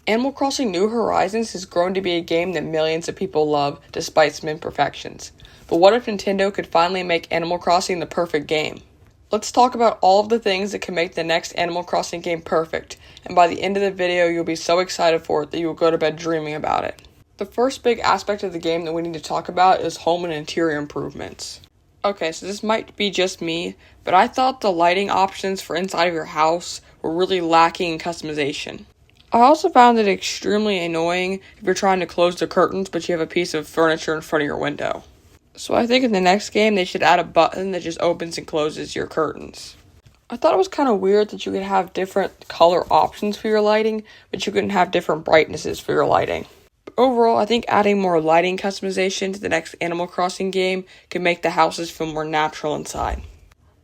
Animal Crossing New Horizons has grown to be a game that millions of people love, despite some imperfections. But what if Nintendo could finally make Animal Crossing the perfect game? Let's talk about all of the things that can make the next Animal Crossing game perfect, and by the end of the video you'll be so excited for it that you will go to bed dreaming about it. The first big aspect of the game that we need to talk about is home and interior improvements. Okay, so this might be just me, but I thought the lighting options for inside of your house were really lacking in customization. I also found it extremely annoying if you're trying to close the curtains but you have a piece of furniture in front of your window. So I think in the next game they should add a button that just opens and closes your curtains. I thought it was kind of weird that you could have different color options for your lighting, but you couldn't have different brightnesses for your lighting. But overall, I think adding more lighting customization to the next Animal Crossing game could make the houses feel more natural inside.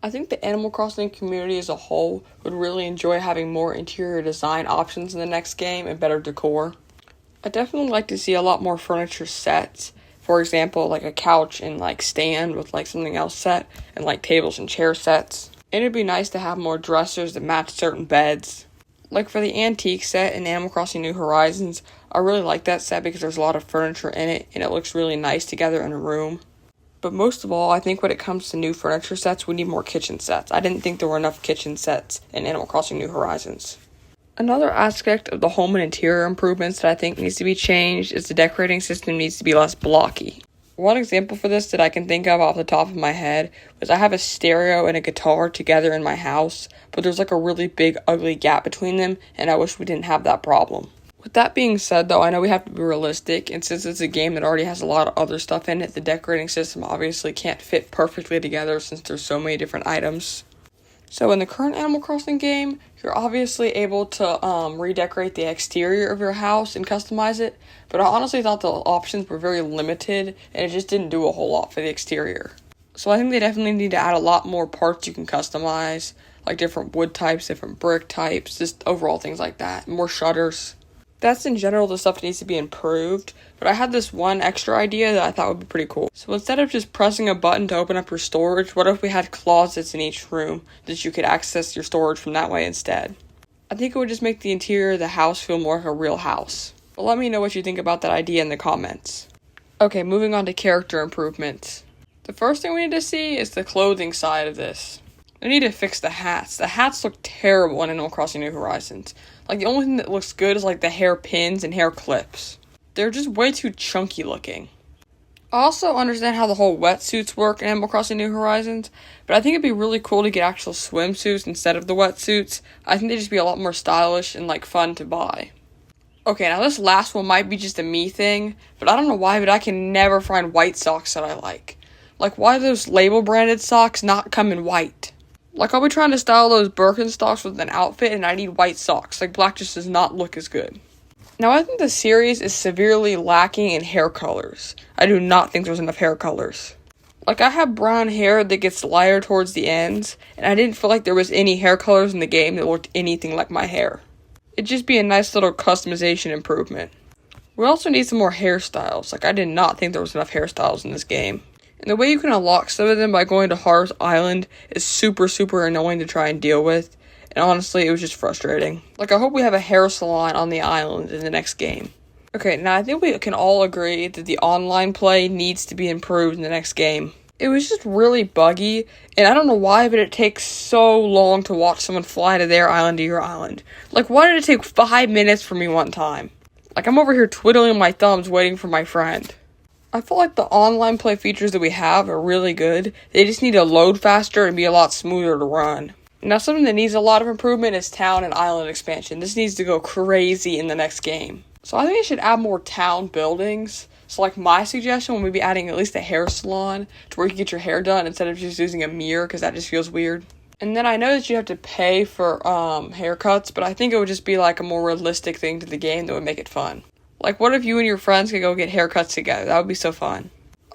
I think the Animal Crossing community as a whole would really enjoy having more interior design options in the next game and better decor. I'd definitely like to see a lot more furniture sets. For example, like a couch and stand with something else set, and tables and chair sets. And it'd be nice to have more dressers that match certain beds. Like for the antique set in Animal Crossing New Horizons, I really like that set because there's a lot of furniture in it and it looks really nice together in a room. But most of all, I think when it comes to new furniture sets, we need more kitchen sets. I didn't think there were enough kitchen sets in Animal Crossing New Horizons. Another aspect of the home and interior improvements that I think needs to be changed is the decorating system needs to be less blocky. One example for this that I can think of off the top of my head was I have a stereo and a guitar together in my house, but there's a really big ugly gap between them, and I wish we didn't have that problem. With that being said though, I know we have to be realistic, and since it's a game that already has a lot of other stuff in it, the decorating system obviously can't fit perfectly together since there's so many different items. So in the current Animal Crossing game, you're obviously able to redecorate the exterior of your house and customize it, but I honestly thought the options were very limited and it just didn't do a whole lot for the exterior. So I think they definitely need to add a lot more parts you can customize, like different wood types, different brick types, just overall things like that, more shutters. That's in general the stuff that needs to be improved, but I had this one extra idea that I thought would be pretty cool. So instead of just pressing a button to open up your storage, what if we had closets in each room that you could access your storage from that way instead? I think it would just make the interior of the house feel more like a real house. But let me know what you think about that idea in the comments. Okay, moving on to character improvements. The first thing we need to see is the clothing side of this. They need to fix the hats. The hats look terrible in Animal Crossing New Horizons. The only thing that looks good is the hair pins and hair clips. They're just way too chunky looking. I also understand how the whole wetsuits work in Animal Crossing New Horizons, but I think it'd be really cool to get actual swimsuits instead of the wetsuits. I think they'd just be a lot more stylish and fun to buy. Okay, now this last one might be just a me thing, but I don't know why, but I can never find white socks that I like. Why do those label branded socks not come in white? I'll be trying to style those Birkenstocks with an outfit and I need white socks. Black just does not look as good. Now I think the series is severely lacking in hair colors. I do not think there's enough hair colors. I have brown hair that gets lighter towards the ends, and I didn't feel like there was any hair colors in the game that looked anything like my hair. It'd just be a nice little customization improvement. We also need some more hairstyles. I did not think there was enough hairstyles in this game. And the way you can unlock some of them by going to Harv's Island is super annoying to try and deal with. And honestly, it was just frustrating. I hope we have a hair salon on the island in the next game. Okay, now I think we can all agree that the online play needs to be improved in the next game. It was just really buggy, and I don't know why, but it takes so long to watch someone fly to their island to your island. Why did it take 5 minutes for me one time? I'm over here twiddling my thumbs waiting for my friend. I feel like the online play features that we have are really good. They just need to load faster and be a lot smoother to run. Now, something that needs a lot of improvement is town and island expansion. This needs to go crazy in the next game. So I think they should add more town buildings. So my suggestion would be adding at least a hair salon to where you can get your hair done instead of just using a mirror because that just feels weird. And then I know that you have to pay for haircuts, but I think it would just be a more realistic thing to the game that would make it fun. What if you and your friends could go get haircuts together? That would be so fun.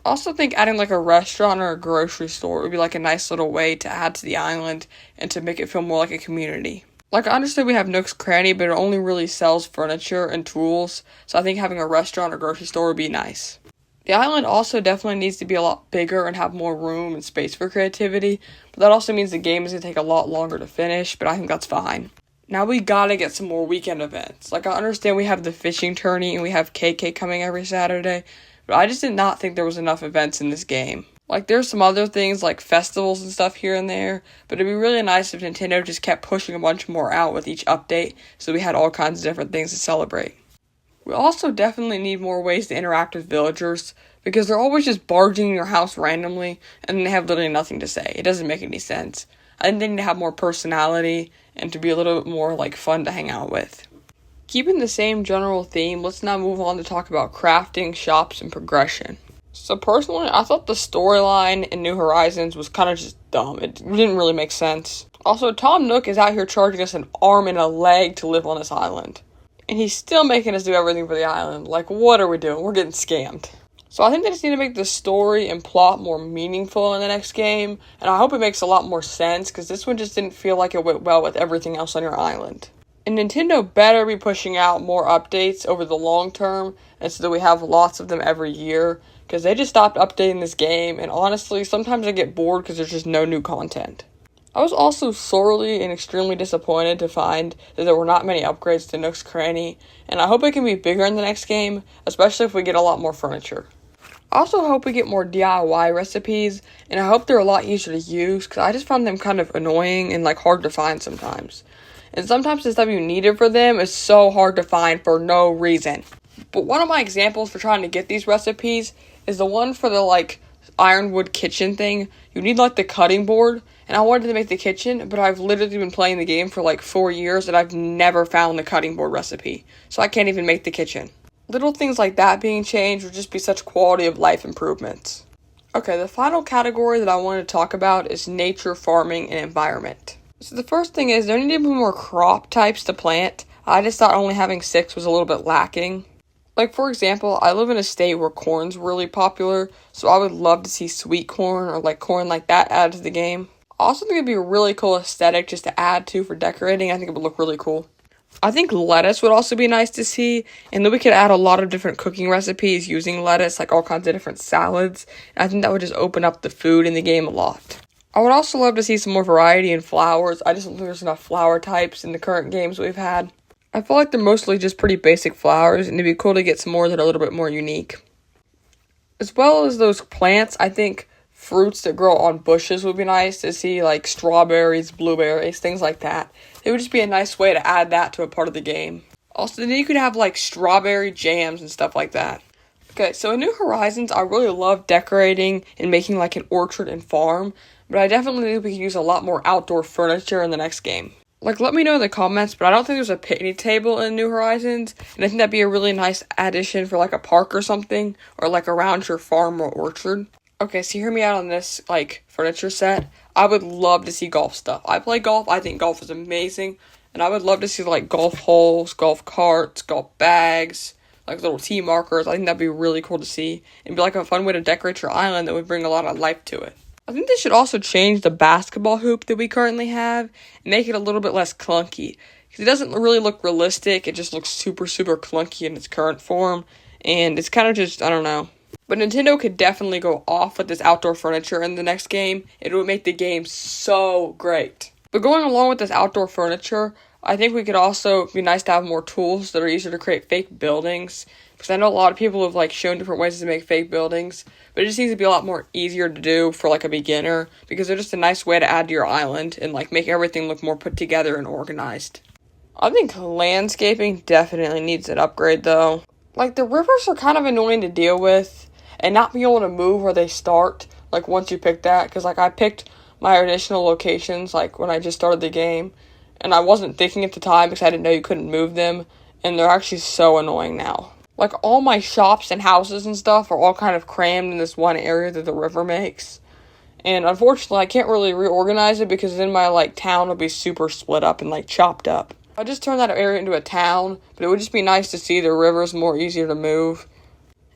I also think adding a restaurant or a grocery store would be a nice little way to add to the island and to make it feel more like a community. I understand we have Nook's Cranny, but it only really sells furniture and tools, so I think having a restaurant or grocery store would be nice. The island also definitely needs to be a lot bigger and have more room and space for creativity, but that also means the game is going to take a lot longer to finish, but I think that's fine. Now we gotta get some more weekend events. Like, I understand we have the fishing tourney and we have KK coming every Saturday, but I just did not think there was enough events in this game. Like, there's some other things like festivals and stuff here and there, but it'd be really nice if Nintendo just kept pushing a bunch more out with each update, so we had all kinds of different things to celebrate. We also definitely need more ways to interact with villagers, because they're always just barging in your house randomly, and they have literally nothing to say. It doesn't make any sense. I think they need to have more personality, and to be a little bit more, fun to hang out with. Keeping the same general theme, let's now move on to talk about crafting, shops, and progression. So personally, I thought the storyline in New Horizons was kind of just dumb. It didn't really make sense. Also, Tom Nook is out here charging us an arm and a leg to live on this island. And he's still making us do everything for the island. Like, what are we doing? We're getting scammed. So I think they just need to make the story and plot more meaningful in the next game. And I hope it makes a lot more sense, because this one just didn't feel like it went well with everything else on your island. And Nintendo better be pushing out more updates over the long term, and so that we have lots of them every year, because they just stopped updating this game, and honestly, sometimes I get bored because there's just no new content. I was also sorely and extremely disappointed to find that there were not many upgrades to Nook's Cranny, and I hope it can be bigger in the next game, especially if we get a lot more furniture. I also hope we get more DIY recipes, and I hope they're a lot easier to use, because I just found them kind of annoying and hard to find sometimes. And sometimes the stuff you needed for them is so hard to find for no reason. But one of my examples for trying to get these recipes is the one for the ironwood kitchen thing. You need the cutting board, and I wanted to make the kitchen, but I've literally been playing the game for 4 years and I've never found the cutting board recipe, so I can't even make the kitchen. Little things like that being changed would just be such quality of life improvements. Okay, the final category that I wanted to talk about is nature, farming, and environment. So the first thing is there need to be more crop types to plant. I just thought only having 6 was a little bit lacking. For example, I live in a state where corn's really popular, so I would love to see sweet corn or corn like that added to the game. I also think it'd be a really cool aesthetic just to add to for decorating. I think it would look really cool. I think lettuce would also be nice to see, and then we could add a lot of different cooking recipes using lettuce, all kinds of different salads, and I think that would just open up the food in the game a lot. I would also love to see some more variety in flowers. I just don't think there's enough flower types in the current games we've had. I feel like they're mostly just pretty basic flowers, and it'd be cool to get some more that are a little bit more unique. As well as those plants, I think fruits that grow on bushes would be nice to see, strawberries, blueberries, things like that. It would just be a nice way to add that to a part of the game. Also, then you could have, strawberry jams and stuff like that. Okay, so in New Horizons, I really love decorating and making, an orchard and farm, but I definitely think we could use a lot more outdoor furniture in the next game. Let me know in the comments, but I don't think there's a picnic table in New Horizons, and I think that'd be a really nice addition for, a park or something, or, around your farm or orchard. Okay, so hear me out on this, furniture set. I would love to see golf stuff. I play golf. I think golf is amazing, and I would love to see, golf holes, golf carts, golf bags, little tee markers. I think that'd be really cool to see, and be, a fun way to decorate your island that would bring a lot of life to it. I think they should also change the basketball hoop that we currently have and make it a little bit less clunky, because it doesn't really look realistic. It just looks super, super clunky in its current form, and it's kind of just, I don't know. But Nintendo could definitely go off with this outdoor furniture in the next game. It would make the game so great. But going along with this outdoor furniture, I think we could also be nice to have more tools that are easier to create fake buildings, because I know a lot of people have shown different ways to make fake buildings, but it just needs to be a lot more easier to do for a beginner, because they're just a nice way to add to your island and make everything look more put together and organized. I think landscaping definitely needs an upgrade though. The rivers are kind of annoying to deal with, and not being able to move where they start, once you pick that, because I picked my initial locations when I just started the game, and I wasn't thinking at the time because I didn't know you couldn't move them, and they're actually so annoying now. All my shops and houses and stuff are all kind of crammed in this one area that the river makes. And unfortunately, I can't really reorganize it, because then my, town will be super split up and, chopped up. I just turned that area into a town, but it would just be nice to see the rivers more easier to move.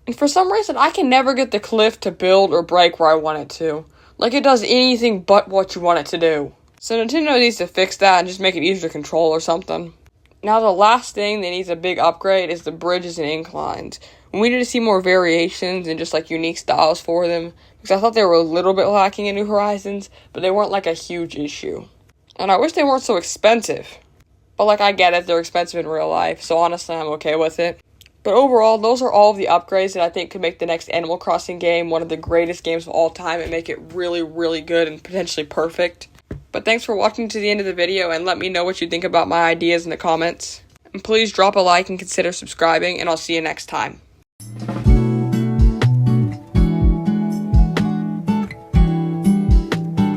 And for some reason, I can never get the cliff to build or break where I want it to. It does anything but what you want it to do. So Nintendo needs to fix that and just make it easier to control or something. Now the last thing that needs a big upgrade is the bridges and inclines. We need to see more variations and just unique styles for them, because I thought they were a little bit lacking in New Horizons, but they weren't a huge issue. And I wish they weren't so expensive. But like, I get it, they're expensive in real life, so honestly I'm okay with it. But overall, those are all of the upgrades that I think could make the next Animal Crossing game one of the greatest games of all time and make it really, really good and potentially perfect. But thanks for watching to the end of the video, and let me know what you think about my ideas in the comments. And please drop a like and consider subscribing, and I'll see you next time.